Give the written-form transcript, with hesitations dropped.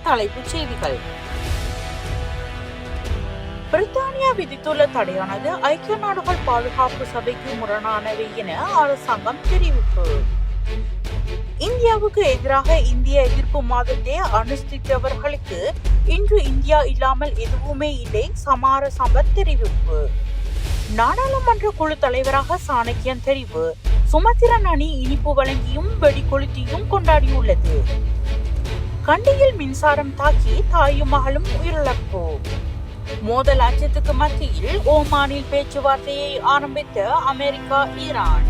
தலைப்புச் செய்திகள். பிரித்தானியா விதித்துள்ள தடையானது ஐக்கிய நாடுகள் பாதுகாப்பு சபைக்கு முரணானவை என அரசாங்கம் தெரிவிப்பு. இந்தியாவுக்கு எதிராக இந்திய எதிர்ப்பு மாதத்தை அனுஷ்டித்தவர்களுக்கு இன்று இந்தியா இல்லாமல் எதுவுமே இல்லை, சமார சம்பத் தெரிவிப்பு. நாடாளுமன்ற குழு தலைவராக சாணக்கியன் தெரிவு. சுமத்திரன் அணி இனிப்பு வழங்கியும் வெடிக்கொளுத்தியும் கொண்டாடியுள்ளது. கண்டியில் மின்சாரம் தாக்கி தாயும் மகளும் உயிரிழப்பு. மோதல் அச்சத்துக்கு மத்தியில் ஓமானில் பேச்சுவார்த்தையை ஆரம்பித்த அமெரிக்கா, ஈரான்.